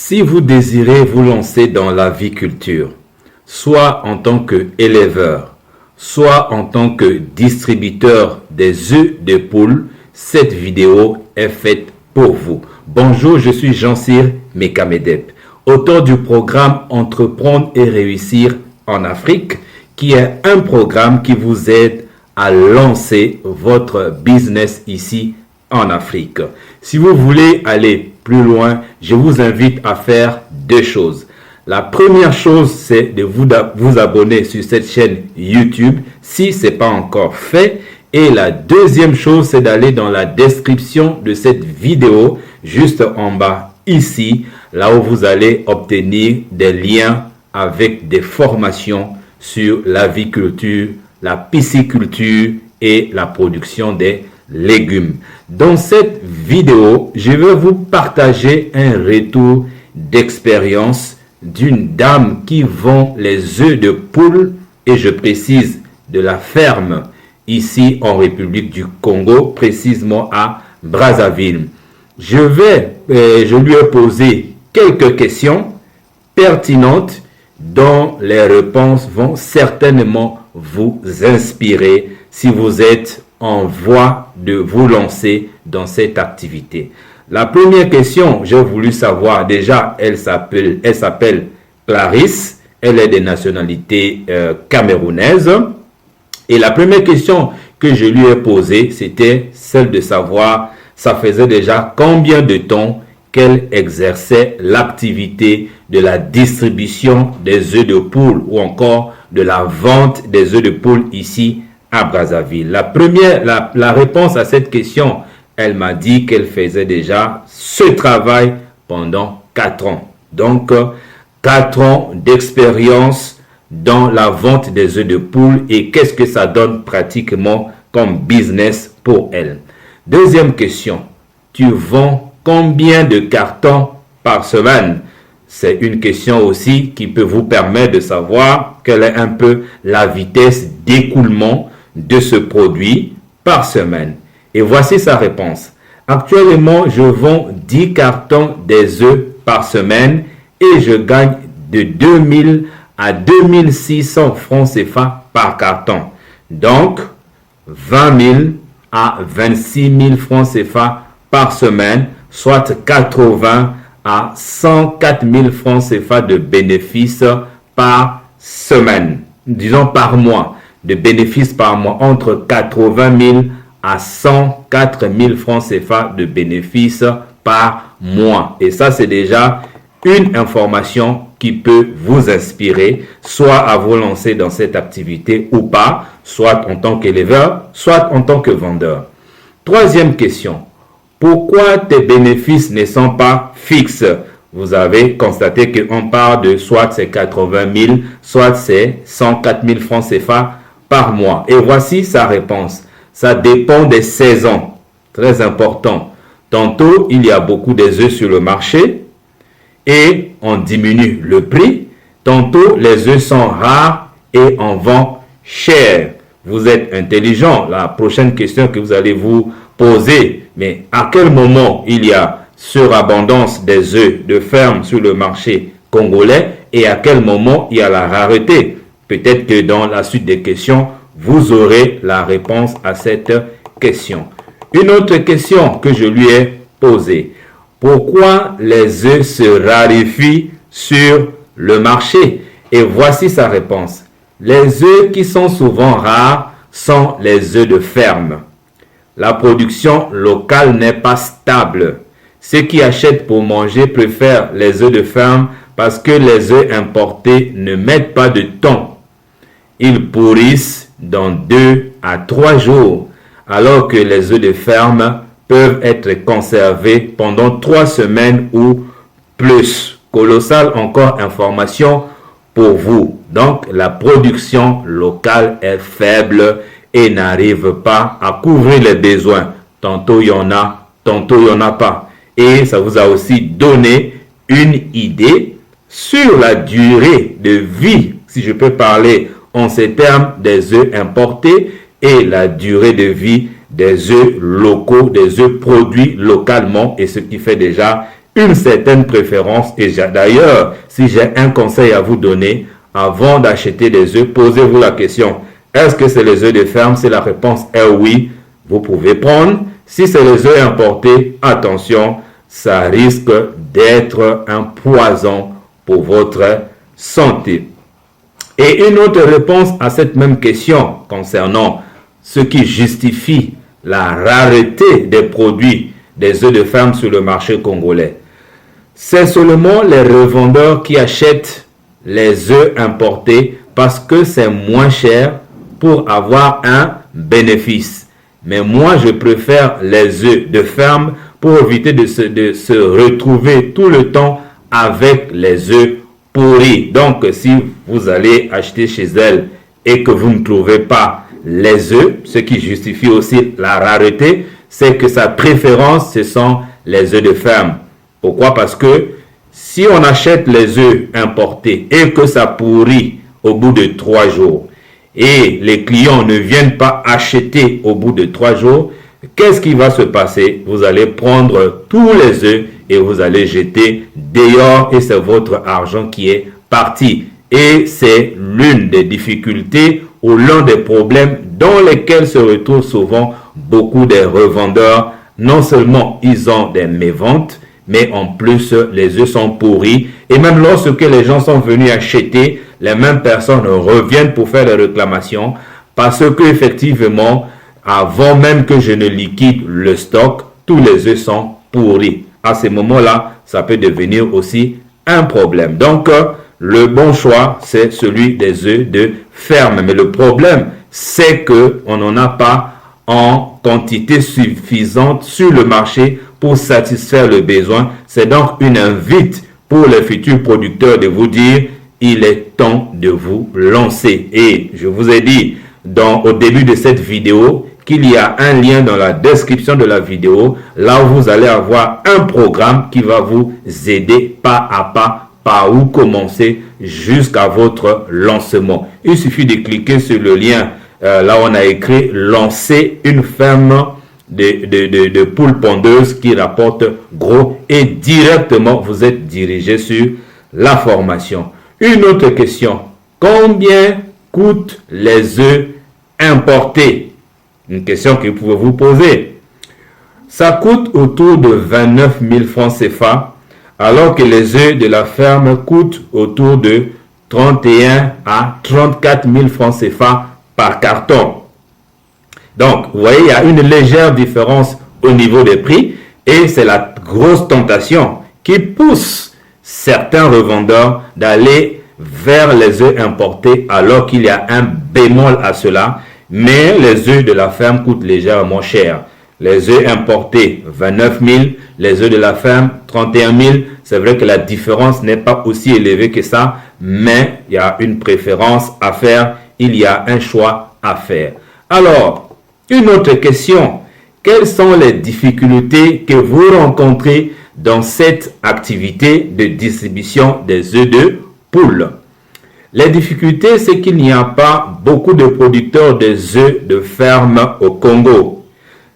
Si vous désirez vous lancer dans l'aviculture, soit en tant qu'éleveur, soit en tant que distributeur des œufs de poule, cette vidéo est faite pour vous. Bonjour, je suis Jean-Cyr Mekamedep, auteur du programme Entreprendre et réussir en Afrique, qui est un programme qui vous aide à lancer votre business ici en Afrique. Si vous voulez aller plus loin, je vous invite à faire deux choses. La première chose, c'est de vous abonner sur cette chaîne YouTube si ce n'est pas encore fait. Et la deuxième chose, c'est d'aller dans la description de cette vidéo, juste en bas ici, là où vous allez obtenir des liens avec des formations sur l'aviculture, la pisciculture et la production des légumes. Dans cette vidéo, je vais vous partager un retour d'expérience d'une dame qui vend les œufs de poule, et je précise de la ferme ici en République du Congo, précisément à Brazzaville. Je lui ai posé quelques questions pertinentes dont les réponses vont certainement vous inspirer si vous êtes en voie de vous lancer dans cette activité. La première question, j'ai voulu savoir, déjà, elle s'appelle Clarisse, elle est de nationalité camerounaise. Et la première question que je lui ai posée, c'était celle de savoir, ça faisait déjà combien de temps qu'elle exerçait l'activité de la distribution des œufs de poule ou encore de la vente des œufs de poule ici à Brazzaville. La réponse à cette question, elle m'a dit qu'elle faisait déjà ce travail pendant 4 ans. Donc, 4 ans d'expérience dans la vente des œufs de poule, et qu'est-ce que ça donne pratiquement comme business pour elle. Deuxième question, tu vends combien de cartons par semaine? C'est une question aussi qui peut vous permettre de savoir quelle est un peu la vitesse d'écoulement de ce produit par semaine. Et voici sa réponse. Actuellement, je vends 10 cartons des œufs par semaine et je gagne de 2000 à 2600 francs CFA par carton. Donc, 20 000 à 26 000 francs CFA par semaine, soit 80 à 104 000 francs CFA de bénéfices par semaine, disons par mois, de bénéfices par mois, entre 80 000 à 104 000 francs CFA de bénéfices par mois. Et ça, c'est déjà une information qui peut vous inspirer, soit à vous lancer dans cette activité ou pas, soit en tant qu'éleveur, soit en tant que vendeur. Troisième question. Pourquoi tes bénéfices ne sont pas fixes? Vous avez constaté qu'on parle de soit c'est 80 000, soit c'est 104 000 francs CFA par mois. Et voici sa réponse. Ça dépend des saisons. Très important. Tantôt, il y a beaucoup des œufs sur le marché et on diminue le prix. Tantôt, les œufs sont rares et on vend cher. Vous êtes intelligent. La prochaine question que vous allez vous poser, mais à quel moment il y a surabondance des œufs de ferme sur le marché congolais et à quel moment il y a la rareté? Peut-être que dans la suite des questions, vous aurez la réponse à cette question. Une autre question que je lui ai posée. Pourquoi les œufs se raréfient sur le marché? Et voici sa réponse. Les œufs qui sont souvent rares sont les œufs de ferme. La production locale n'est pas stable. Ceux qui achètent pour manger préfèrent les œufs de ferme parce que les œufs importés ne mettent pas de temps. Ils pourrissent dans 2 à 3 jours, alors que les œufs de ferme peuvent être conservés pendant 3 semaines ou plus. Colossale encore information pour vous. Donc, la production locale est faible et n'arrive pas à couvrir les besoins. Tantôt il y en a, tantôt il n'y en a pas. Et ça vous a aussi donné une idée sur la durée de vie, si je peux parler en ces termes, des œufs importés et la durée de vie des œufs locaux, des œufs produits localement, et ce qui fait déjà une certaine préférence. Et d'ailleurs, si j'ai un conseil à vous donner, avant d'acheter des œufs, posez-vous la question, est-ce que c'est les œufs de ferme? Si la réponse est oui, vous pouvez prendre. Si c'est les œufs importés, attention, ça risque d'être un poison pour votre santé. Et une autre réponse à cette même question concernant ce qui justifie la rareté des produits des œufs de ferme sur le marché congolais. C'est seulement les revendeurs qui achètent les œufs importés parce que c'est moins cher pour avoir un bénéfice. Mais moi, je préfère les œufs de ferme pour éviter de se retrouver tout le temps avec les œufs pourris. Donc, si vous allez acheter chez elle et que vous ne trouvez pas les œufs, ce qui justifie aussi la rareté, c'est que sa préférence, ce sont les œufs de ferme. Pourquoi? Parce que si on achète les œufs importés et que ça pourrit au bout de 3 jours, et les clients ne viennent pas acheter au bout de 3 jours, qu'est-ce qui va se passer? Vous allez prendre tous les œufs et vous allez jeter dehors et c'est votre argent qui est parti. Et c'est l'une des difficultés ou l'un des problèmes dans lesquels se retrouvent souvent beaucoup des revendeurs. Non seulement ils ont des méventes, mais en plus les œufs sont pourris. Et même lorsque les gens sont venus acheter, les mêmes personnes reviennent pour faire des réclamations parce que effectivement, avant même que je ne liquide le stock, tous les œufs sont pourris. À ce moment-là, ça peut devenir aussi un problème. Donc, le bon choix, c'est celui des œufs de ferme. Mais le problème, c'est qu'on n'en a pas en quantité suffisante sur le marché pour satisfaire le besoin. C'est donc une invite pour les futurs producteurs de vous dire, il est temps de vous lancer. Et je vous ai dit au début de cette vidéo qu'il y a un lien dans la description de la vidéo, là où vous allez avoir un programme qui va vous aider pas à pas, par où commencer jusqu'à votre lancement. Il suffit de cliquer sur le lien, là on a écrit lancer une ferme de poules pondeuses qui rapporte gros et directement vous êtes dirigé sur la formation. Une autre question, combien coûtent les œufs importés? Une question que vous pouvez vous poser. Ça coûte autour de 29 000 francs CFA, alors que les œufs de la ferme coûtent autour de 31 à 34 000 francs CFA par carton. Donc, vous voyez, il y a une légère différence au niveau des prix et c'est la grosse tentation qui pousse certains revendeurs d'aller vers les œufs importés alors qu'il y a un bémol à cela. Mais les œufs de la ferme coûtent légèrement cher. Les œufs importés, 29 000. Les œufs de la ferme, 31 000. C'est vrai que la différence n'est pas aussi élevée que ça, mais il y a une préférence à faire. Il y a un choix à faire. Alors, une autre question. Quelles sont les difficultés que vous rencontrez dans cette activité de distribution des œufs de poule? Les difficultés, c'est qu'il n'y a pas beaucoup de producteurs des œufs de ferme au Congo.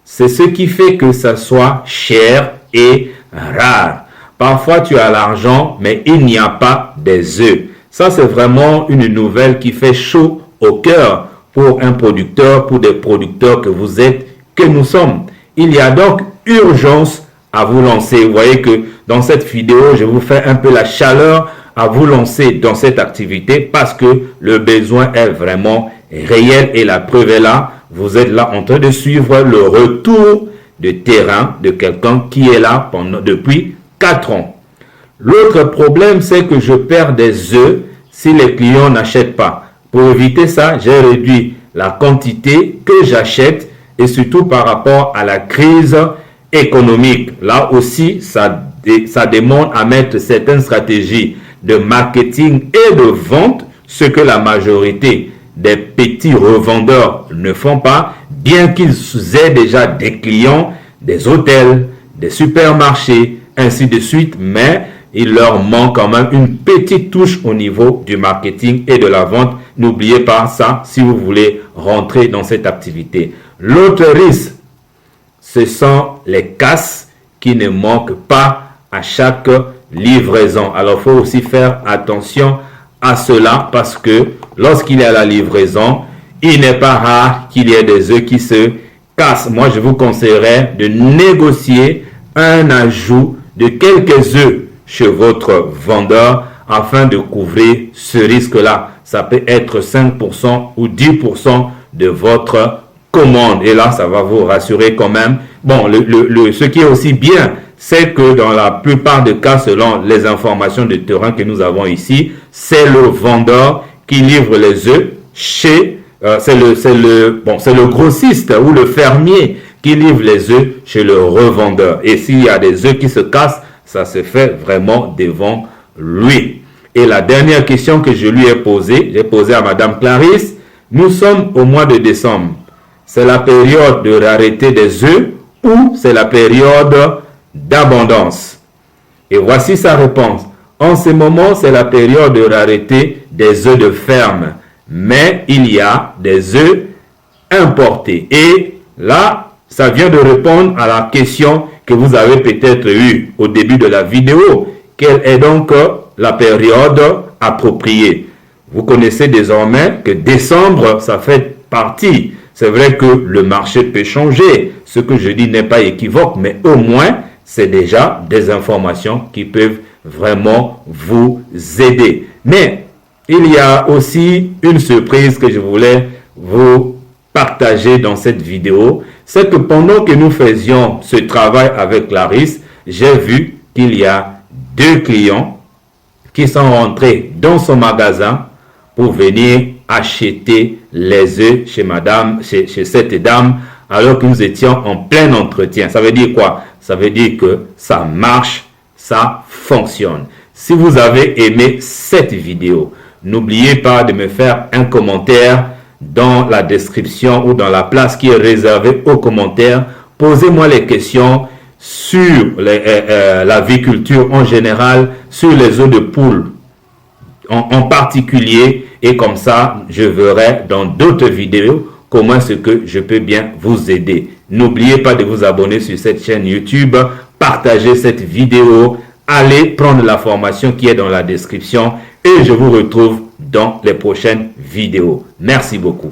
C'est ce qui fait que ça soit cher et rare. Parfois, tu as l'argent, mais il n'y a pas des œufs. Ça, c'est vraiment une nouvelle qui fait chaud au cœur pour un producteur, pour des producteurs que vous êtes, que nous sommes. Il y a donc urgence à vous lancer. Vous voyez que dans cette vidéo, je vous fais un peu la chaleur à vous lancer dans cette activité parce que le besoin est vraiment réel et la preuve est là. Vous êtes là en train de suivre le retour de terrain de quelqu'un qui est là depuis 4 ans. L'autre problème, c'est que je perds des œufs si les clients n'achètent pas. Pour éviter ça, j'ai réduit la quantité que j'achète et surtout par rapport à la crise économique. Là aussi, ça demande à mettre certaines stratégies de marketing et de vente, ce que la majorité des petits revendeurs ne font pas, bien qu'ils aient déjà des clients, des hôtels, des supermarchés, ainsi de suite, mais il leur manque quand même une petite touche au niveau du marketing et de la vente. N'oubliez pas ça si vous voulez rentrer dans cette activité. L'autre risque, ce sont les casses qui ne manquent pas à chaque livraison. Alors, il faut aussi faire attention à cela parce que lorsqu'il y a la livraison, il n'est pas rare qu'il y ait des œufs qui se cassent. Moi, je vous conseillerais de négocier un ajout de quelques œufs chez votre vendeur afin de couvrir ce risque-là. Ça peut être 5% ou 10% de votre commande. Et là, ça va vous rassurer quand même. Bon, ce qui est aussi bien, c'est que dans la plupart des cas, selon les informations de terrain que nous avons ici, c'est le vendeur qui livre les œufs chez, c'est le grossiste ou le fermier qui livre les œufs chez le revendeur. Et s'il y a des œufs qui se cassent, ça se fait vraiment devant lui. Et la dernière question que je lui ai posée, j'ai posé à Madame Clarisse, nous sommes au mois de décembre. C'est la période de rareté des œufs ou c'est la période d'abondance? Et voici sa réponse. En ce moment, c'est la période de rareté des œufs de ferme. Mais il y a des œufs importés. Et là, ça vient de répondre à la question que vous avez peut-être eue au début de la vidéo. Quelle est donc la période appropriée? Vous connaissez désormais que décembre, ça fait partie. C'est vrai que le marché peut changer. Ce que je dis n'est pas équivoque, mais au moins, c'est déjà des informations qui peuvent vraiment vous aider. Mais il y a aussi une surprise que je voulais vous partager dans cette vidéo. C'est que pendant que nous faisions ce travail avec Clarisse, j'ai vu qu'il y a 2 clients qui sont rentrés dans son magasin pour venir acheter les œufs chez cette dame, alors que nous étions en plein entretien. Ça veut dire quoi? Ça veut dire que ça marche, ça fonctionne. Si vous avez aimé cette vidéo, n'oubliez pas de me faire un commentaire dans la description ou dans la place qui est réservée aux commentaires. Posez-moi les questions sur l'aviculture en général, sur les œufs de poule en particulier, et comme ça, je verrai dans d'autres vidéos comment est-ce que je peux bien vous aider. N'oubliez pas de vous abonner sur cette chaîne YouTube, partagez cette vidéo, allez prendre la formation qui est dans la description et je vous retrouve dans les prochaines vidéos. Merci beaucoup.